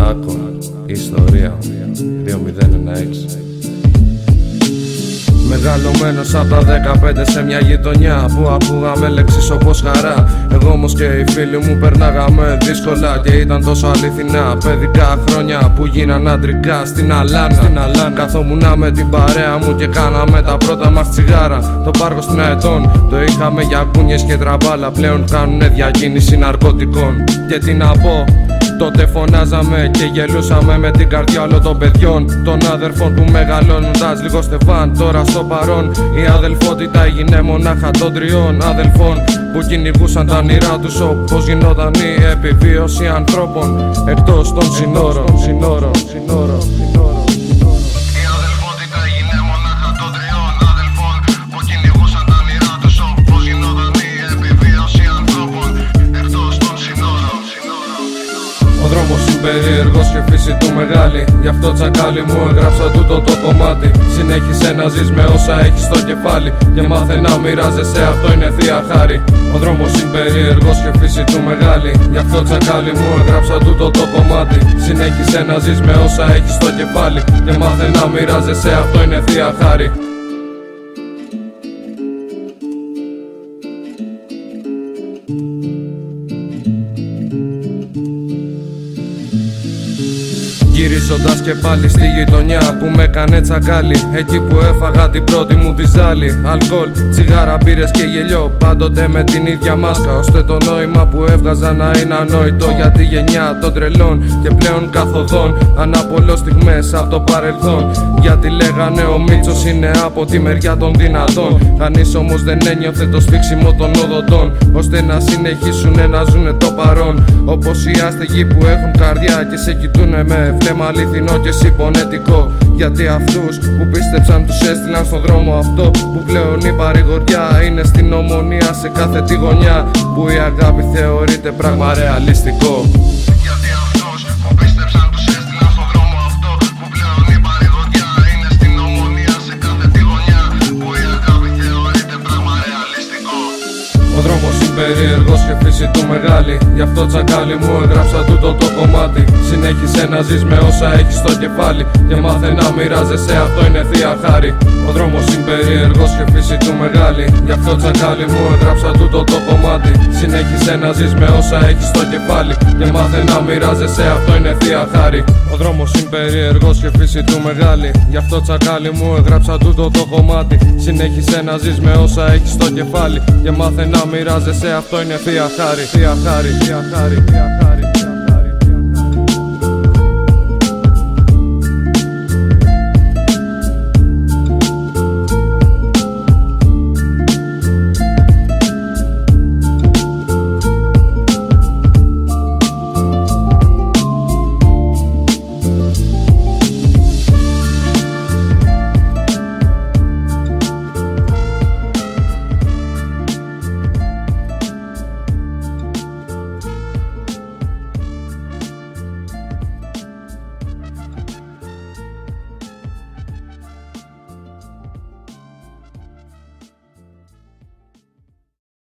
Άκο, ιστορία 2016. Μεγαλωμένος απ' τα 15 σε μια γειτονιά που ακούγαμε λέξεις όπως χαρά. Εγώ όμως και οι φίλοι μου περνάγαμε δύσκολα και ήταν τόσο αληθινά. Παιδικά χρόνια που γίναν αντρικά στην Αλάνα. Καθόμουνα με την παρέα μου και κάναμε τα πρώτα μας τσιγάρα. Το πάρκο στην Αετών το είχαμε για κούνιες και τραμπάλα. Πλέον κάνουνε διακίνηση ναρκωτικών. Και τι να πω, τότε φωνάζαμε και γελούσαμε με την καρδιά όλων των παιδιών, των αδερφών που μεγαλώνοντας λίγο στεβάν. Τώρα στο παρόν η αδελφότητα έγινε μονάχα των τριών αδελφών που κυνηγούσαν τα όνειρά τους όπως γινόταν η επιβίωση ανθρώπων εκτός των συνόρων. Ο δρόμος είναι περίεργος και φύση του μεγάλη. Γι' αυτό τσακάλι μου έγραψα τούτο το κομμάτι. Συνέχισε να ζεις με όσα έχεις στο κεφάλι και μάθε να μοιράζεσαι, αυτό είναι θεία χάρη. Ο δρόμος είναι περίεργος και φύση του μεγάλη. Γι' αυτό τσακάλι μου έγραψα τούτο το κομμάτι. Συνέχισε να ζεις με όσα έχεις στο κεφάλι και μάθε να μοιράζεσαι, αυτό είναι θεία χάρη. Γυρίζοντας και πάλι στη γειτονιά που με έκανε τσακάλι, εκεί που έφαγα την πρώτη μου τη ζάλη. Αλκοόλ, τσιγάρα, μπύρες και γελιό, πάντοτε με την ίδια μάσκα, ώστε το νόημα που έβγαζα να είναι ανόητο για τη γενιά των τρελών και πλέον καθοδόν. Αναπολώ στιγμές από το παρελθόν, γιατί λέγανε ο Μίτσος είναι από τη μεριά των δυνατών. Κανείς όμως δεν ένιωθε το σφίξιμο των οδοντών, ώστε να συνεχίσουνε να ζουνε το παρόν. Όπως οι άστεγοι που έχουν καρδιά και σε κοιτούνε με βλέμμα αληθινό και συμπονετικό. Γιατί αυτούς που πίστεψαν τους έστειλαν στον δρόμο αυτό που πλέον η παρηγοριά είναι στην Ομονία σε κάθε τη γωνιά, που η αγάπη θεωρείται πράγμα ρεαλιστικό. Γιατί αυτούς που πίστεψαν τους έστειλαν στον δρόμο αυτό που πλέον η παρηγοριά είναι στην Ομονία σε κάθε τη γωνιά, που η αγάπη θεωρείται πράγμα ρεαλιστικό. Ο δρόμος είναι περίεργος και φύση του μεγάλη. Γι' αυτό τσακάλι μου έγραψα τούτο το κομμάτι. Συνέχισε να ζεις με όσα έχεις στο κεφάλι και μάθε να μοιράζεσαι, αυτό είναι θεία χάρη. Ο δρόμος είναι περίεργος και φύση του μεγάλη. Γι' αυτό τσακάλι μου έγραψα τούτο το κομμάτι. Συνέχισε να ζεις με όσα έχεις στο κεφάλι και μάθε να μοιράζεσαι, αυτό είναι θεία χάρη. Ο δρόμος είναι περίεργος και φύση του μεγάλη. Γι' αυτό τσακάλι μου έγραψα τούτο το κομμάτι. Συνέχισε να ζεις με όσα έχεις στο κεφάλι και μάθε να μοιράζεσαι, αυτό είναι θεία χάρη. Θεία χάρη, θεία χάρη, θεία χάρη.